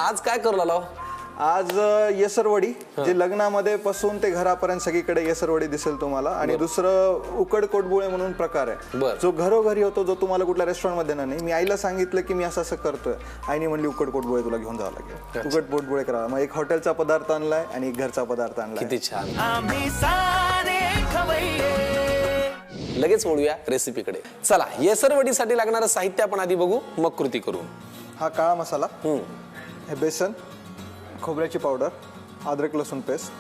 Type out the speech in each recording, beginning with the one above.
आज काय करू लागलो? आज येसरवडी, जे लग्नामध्ये पासून ते घरापर्यंत सगळीकडे येसरवडी दिसेल तुम्हाला. आणि दुसरं उकड कोटबुळे म्हणून प्रकार आहे, जो घरोघरी होतो, जो तुम्हाला कुठल्या रेस्टॉरंट मध्ये नाही. मी आईला सांगितलं की मी असं असं करतोय, आईने म्हणली उकड कोटबुळे तुला घेऊन जावं लागेल, उकड कोटबुळे करा. मग एक हॉटेलचा पदार्थ आणलाय आणि एक घरचा पदार्थ आणलाय. किती छान. लगेच वळूया रेसिपीकडे. चला, येसरवडीसाठी लागणारं साहित्य आपण आधी बघू, मग कृती करू. हा काळा मसाला, हे बेसन, खोबऱ्याची पावडर, अद्रक लसूण पेस्ट,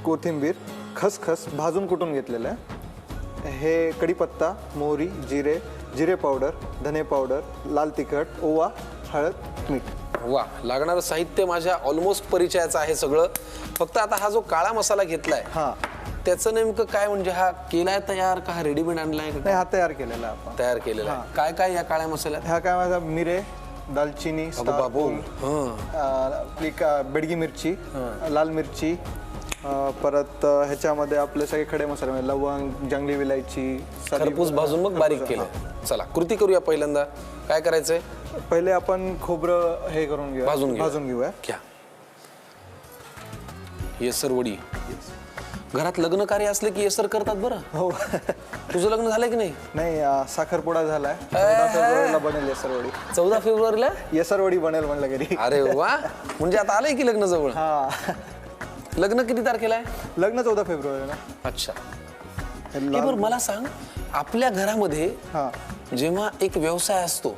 कोथिंबीर, खसखस भाजून कुटून घेतलेलं आहे, हे कढीपत्ता, मोहरी, जिरे, जिरे पावडर, धने पावडर, लाल तिखट, ओवा, हळद, मीठ. वा, लागणारं साहित्य माझ्या ऑलमोस्ट परिचयाचं आहे सगळं. फक्त आता हा जो काळा मसाला घेतलाय, त्याचं नेमकं काय, म्हणजे हा केलाय तयार का हा रेडीमेड आणलाय? नाही, हा तयार केलेला आपण. तयार केलेला आहे. काय काय या काळ्या मसाल्यात? ह्या काय माझा मिरे, दालचिनी, बेडगी मिरची, लाल मिरची, परत ह्याच्यामध्ये आपले सगळे खडे मसाले म्हणजे लवंग, जंगली विलायची, खरपूस भाजून मग बारीक केलं. चला, कृती करूया. पहिल्यांदा काय करायचंय? पहिले आपण खोबरं हे करून घेऊया, भाजून घेऊया. क्या येसरवडी घरात लग्न कार्य असले की येसर करतात बरं. हो. तुझं लग्न झालंय की नाही? नाही, साखरपुडा झालाय. 14 फेब्रुवारीला बनेल येसरवडी. 14 फेब्रुवारीला येसरवडी बनेल म्हणलं घरी. अरे वा, म्हणजे आता आलंय की लग्न जवळ. लग्न किती तारखेला आहे? लग्न 14 फेब्रुवारीला. अच्छा. बरं, मला सांग, आपल्या घरामध्ये जेव्हा एक व्यवसाय असतो,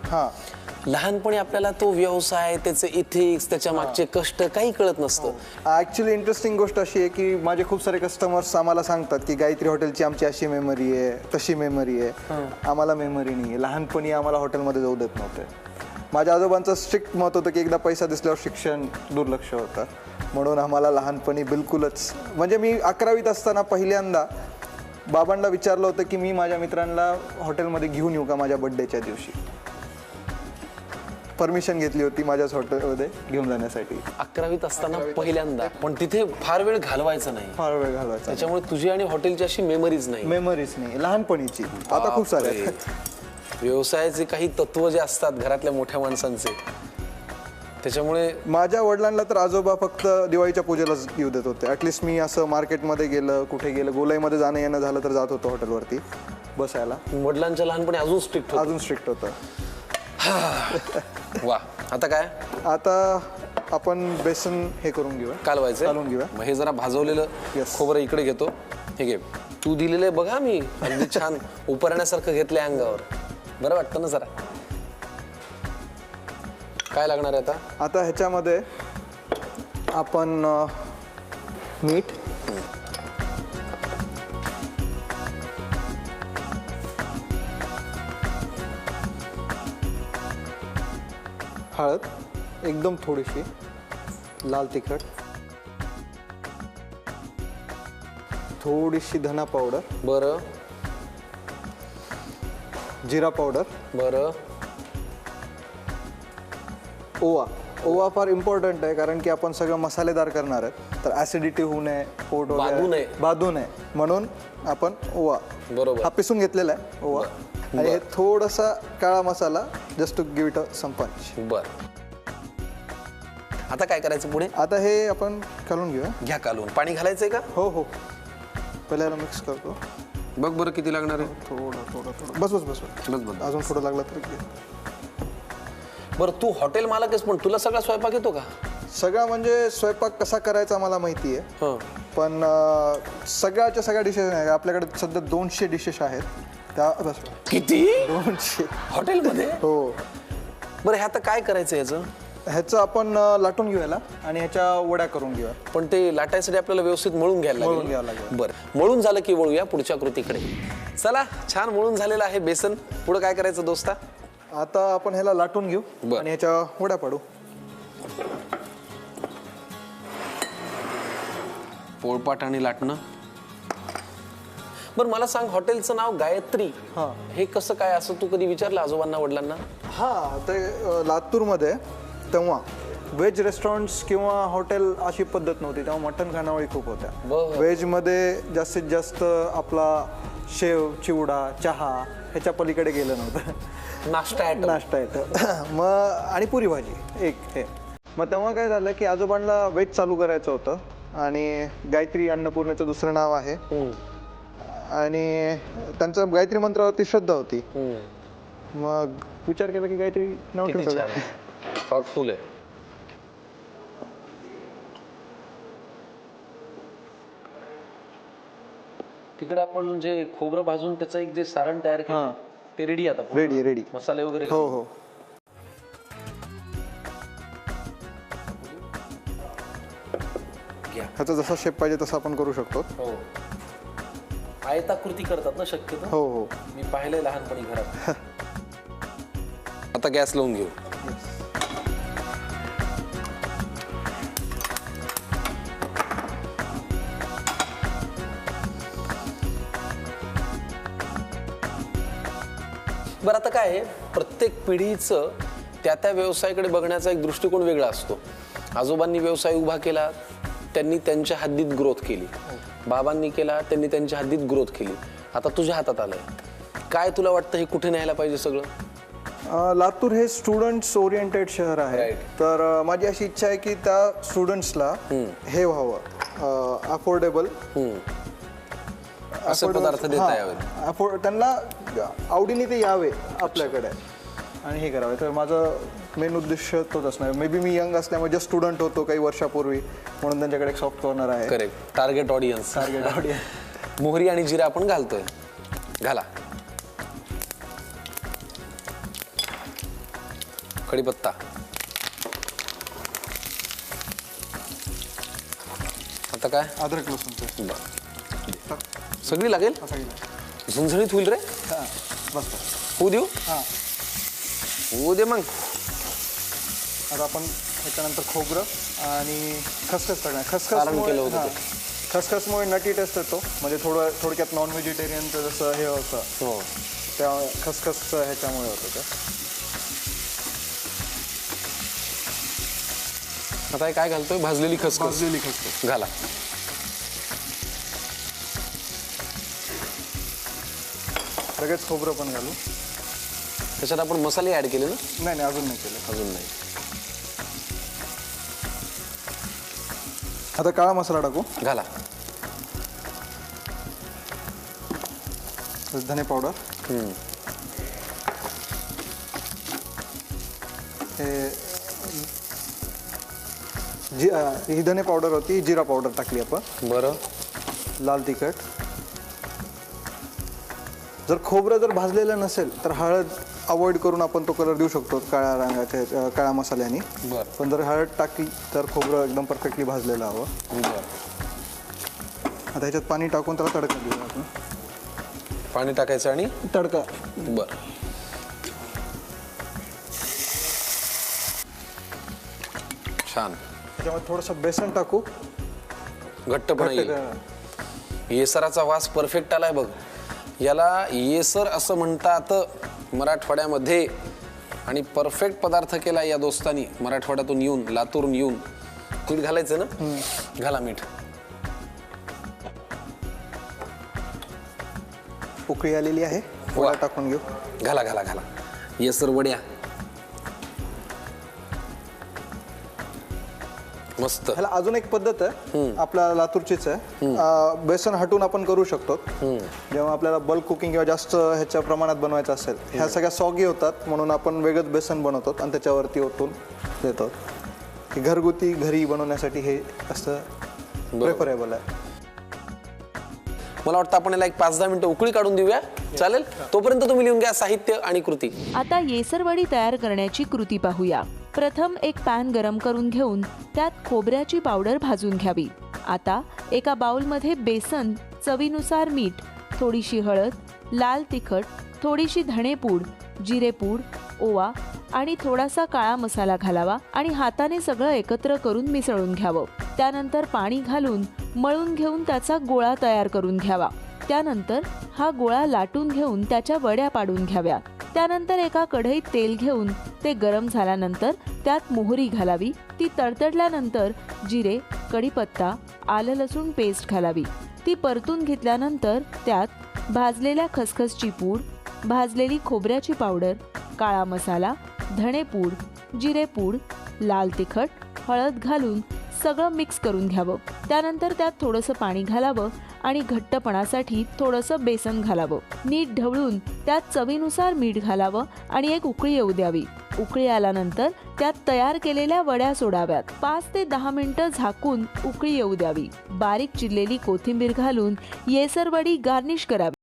लहानपणी आपल्याला तो व्यवसाय, त्याचे इथिक्स, त्याच्या मागचे कष्ट काही कळत नसतं. ऍक्च्युली इंटरेस्टिंग गोष्ट अशी आहे की माझे खूप सारे कस्टमर्स आम्हाला सांगतात की गायत्री हॉटेलची आमची अशी मेमरी आहे, तशी मेमरी आहे. आम्हाला मेमरी नाही आहे. लहानपणी आम्हाला हॉटेलमध्ये जाऊ देत नव्हते. माझ्या आजोबांचं स्ट्रिक्ट मत होतं की एकदा पैसा दिसल्यावर शिक्षण दुर्लक्ष होतं, म्हणून आम्हाला लहानपणी बिलकुलच, म्हणजे मी 11वीत असताना पहिल्यांदा बाबांना विचारलं होतं की मी माझ्या मित्रांना हॉटेलमध्ये घेऊन येऊ का माझ्या बर्थडेच्या दिवशी. परमिशन घेतली होती माझ्याच हॉटेलमध्ये घेऊन जाण्यासाठी. 11वीत असताना पहिल्यांदा. पण तिथे फार वेळ घालवायचा नाही. फार वेळ घालवायचा, त्याच्यामुळे तुझी आणि हॉटेलची अशी मेमरीज नाही. मेमरीज नाही लहानपणीची. आता खूप सारे आहेत. व्यवसायाचे काही तत्व जे असतात घरातल्या मोठ्या माणसांचे, त्याच्यामुळे माझ्या वडिलांना तर आजोबा फक्त दिवाळीच्या पूजेलाच येऊ देत होते. ॲटलिस्ट मी असं मार्केटमध्ये गेलं, कुठे गेलं, गोलाईमध्ये जाणं येणं झालं तर जात होतो हॉटेलवरती बसायला. वडिलांच्या लहानपणी अजून स्ट्रिक्ट होतं. वा, आता काय? आता आपण बेसन हे करून घेऊया, कालवून घेऊया. हे जरा भाजवलेलं खोबरं इकडे घेतो. हे घे, तू दिलेलं बघा, मी अगदी छान उपरण्यासारखं घेतलंय अंगावर. बरं वाटतं ना जरा. काय लागणार आहे आता? आता ह्याच्यामध्ये आपण मीठ, हळद एकदम थोडीशी, लाल तिखट, थोडीशी धना पावडर, बरं, जिरा पावडर, बरं, ओवा फार इम्पॉर्टंट आहे, कारण की आपण सगळं मसालेदार करणार आहेत, तर ऍसिडिटी होऊ नये, पोट बाधू नये म्हणून आपण ओवा, बरोबर, हा पिसून घेतलेला आहे ओवा. आणि हे थोडासा काळा मसाला, just to give it a some punch. बरं, आता काय करायचं पुढे? आता हे आपण कालून घेऊया. घ्या कालून. पाणी घालायचंय का? हो हो, पहिल्याला मिक्स करतो. बघ बरं किती लागणार आहे. थोडं बस. अजून थोडं लागलं तर. बरं, तू हॉटेल मालक आहेस, पण तुला सगळा स्वयंपाक येतो का? सगळा म्हणजे स्वयंपाक कसा करायचा मला माहिती आहे, पण सगळ्याच्या सगळ्या डिशेस नाही. आपल्याकडे सध्या 200 डिशेस आहेत. त्या बस. किती? 200 हॉटेलमध्ये? हो. बरं, हे आता काय करायचं? ह्याचं आपण लाटून घेऊया आणि ह्याच्या वड्या करून घेऊया. पण ते लाटायसाठी आपल्याला व्यवस्थित मळून घ्यायला लागेल. बरं, मळून झालं की वळूया पुढच्या कृतीकडे. चला, छान मळून झालेलं आहे बेसन. पुढे काय करायचं दोस्ता? आता आपण ह्याला लाटून घेऊ आणि ह्याच्या वड्या पाडू. पोळपाट आणि लाटणं. बरं, मला सांग, हॉटेलचं नाव गायत्री, हे कसं काय? असं तू कधी विचारलं आजोबांना, वडिलांना? ते लातूरमध्ये तेव्हा व्हेज रेस्टॉरंट्स किंवा हॉटेल अशी पद्धत नव्हती, तेव्हा मटण खानावळी खूप होत्या. व्हेजमध्ये जास्तीत जास्त आपला शेव, चिवडा, चहा ह्याच्या पलीकडे गेलं नव्हतं. नाश्ता मग आणि पुरी भाजी एक हे. मग तेव्हा काय झालं की आजोबांना वेट चालू करायचं होतं आणि गायत्री अन्नपूर्णेचं दुसरं नाव आहे आणि त्यांचं गायत्री मंत्रावरती श्रद्धा होती. मग विचार केला की गायत्री नाव ठेवलं. थॉटफुल आहे. तिकडे आपण जे खोबरं भाजून त्याचं एक जे सारण तयार केलं ते रेडी आता. रेडी मसाले वगैरे. हो हो. ह्याचा जसा शेप पाहिजे तसा आपण करू शकतो. हो. आयताकृती करतात ना शक्यतो. हो हो. मी पाहिलंय लहानपणी घरात. आता गॅस लावून घेऊ. बरं आता काय आहे, प्रत्येक पिढीचं त्या व्यवसायाकडे बघण्याचा एक दृष्टिकोन वेगळा असतो. आजोबांनी व्यवसाय उभा केला, त्यांनी त्यांच्या हद्दीत ग्रोथ केली. बाबांनी केला, त्यांनी त्यांच्या हद्दीत ग्रोथ केली. आता तुझ्या हातात आलंय, काय तुला वाटतं हे कुठे न्यायला पाहिजे सगळं? लातूर हे स्टुडंट्स ओरिएंटेड शहर आहे. तर माझी अशी इच्छा आहे की त्या स्टुडंट्सला हे व्हावं अफोर्डेबल, असे पदार्थ देता यावेत, त्यांना आवडीने ते यावे आपल्याकडे आणि हे करावे. तर माझं मेन उद्देश तोच असणार. मे बी मी यंग असल्यामुळे जस्ट स्टुडंट होतो काही वर्षापूर्वी, म्हणून त्यांच्याकडे एक सॉफ्ट कॉर्नर आहे. करेक्ट. Target audience. मोहरी आणि जिरा आपण घालतोय. घाला. कढीपत्ता. आता काय? अद्रक लसूण. सगळी लागेल. झणझणीत होईल रे. बस होऊ देऊ. होऊ दे मग. आता आपण त्याच्यानंतर खोबरं आणि खसखस टाकणार. खसखसमुळे नटी टेस्ट येतो, म्हणजे थोडक्यात नॉन व्हेजिटेरियनचं जसं हे होतं त्या खसखसचं ह्याच्यामुळे होतं ते. आता काय घालतोय? भाजलेली खसखस. घाला. लगेच खोबरं पण घालू. त्याच्यात आपण मसाले ऍड केले ना? नाही अजून नाही केले. अजून नाही. आता काळा मसाला टाकू. घाला. धने पावडर. ही धने पावडर होती. जिरा पावडर टाकली आपण. बरं. लाल तिखट. जर खोबरं जर भाजलेलं नसेल तर हळद अवॉइड करून आपण तो कलर देऊ शकतो काळ्या रंगाच्या काळ्या मसाल्याने. पण जर हळद टाकली तर खोबरं एकदम परफेक्टली भाजलेलं हवं. आता ह्याच्यात पाणी टाकून त्याला तडका देऊ आपण. पाणी टाकायचं आणि तडका. बर. छान. त्याच्यामध्ये थोडंसं बेसन टाकू. घट्टपणा येईल. येसराचा वास परफेक्ट आलाय बघ. याला येसर असं म्हणतात मराठवाड्यामध्ये. आणि परफेक्ट पदार्थ केला या दोस्तानी मराठवाड्यातून येऊन, लातूरून येऊन. मीठ घालायचं ना? घाला मीठ. उकळी आलेली आहे. वड्या टाकून घेऊ. घाला घाला घाला. येसर वड्या मस्त. ह्याला अजून एक पद्धत आहे आपल्या लातूरचीच आहे. बेसन हटून आपण करू शकतो. जेव्हा आपल्याला बल्क कुकिंग किंवा जास्त ह्याच्या प्रमाणात बनवायचं असेल, ह्या सगळ्या सॉगी होतात म्हणून आपण वेगळंच बेसन बनवतो आणि त्याच्यावरती ओतून देतो. घरगुती घरी बनवण्यासाठी हे असं प्रेफरेबल आहे. मला वाटतं आपण याला एक 5-10 मिनिटं उकळी काढून देऊया. चालेल? तोपर्यंत तुम्ही लिहून घ्या साहित्य आणि कृती. आता येसरवडी तयार करण्याची कृती पाहूया. प्रथम एक पॅन गरम करून घेऊन त्यात खोबऱ्याची पावडर भाजून घ्यावी. आता एका बाउलमध्ये बेसन, चवीनुसार मीठ, थोडीशी हळद, लाल तिखट, थोडीशी धणेपूड, जिरेपूड, ओवा आणि थोडासा काळा मसाला घालावा आणि हाताने सगळं एकत्र करून मिसळून घ्यावं. त्यानंतर पाणी घालून मळून घेऊन त्याचा गोळा तयार करून घ्यावा. त्यानंतर हा गोळा लाटून घेऊन त्याच्या वड्या पाडून घ्याव्या. त्यानंतर एका कढईत तेल घेऊन ते गरम झाल्यानंतर त्यात मोहरी घालावी. ती तडतडल्यानंतर जिरे, कढीपत्ता, आलं लसूण पेस्ट घालावी. ती परतून घेतल्यानंतर त्यात भाजलेल्या खसखसची पूड, भाजलेली खोबऱ्याची पावडर, काळा मसाला, धणेपूड, जिरेपूड, लाल तिखट, हळद घालून सगळं मिक्स करून घ्यावं. त्यानंतर त्यात थोडंसं पाणी घालावं आणि घट्टपणासाठी थोडंसं बेसन घालावं. नीट ढवळून त्यात चवीनुसार मीठ घालावं आणि एक उकळी येऊ द्यावी. उकळी आल्यानंतर त्यात तयार केलेल्या वड्या सोडाव्यात. 5 ते 10 मिनिटं झाकून उकळी येऊ द्यावी. बारीक चिरलेली कोथिंबीर घालून येसर वडी गार्निश करावी.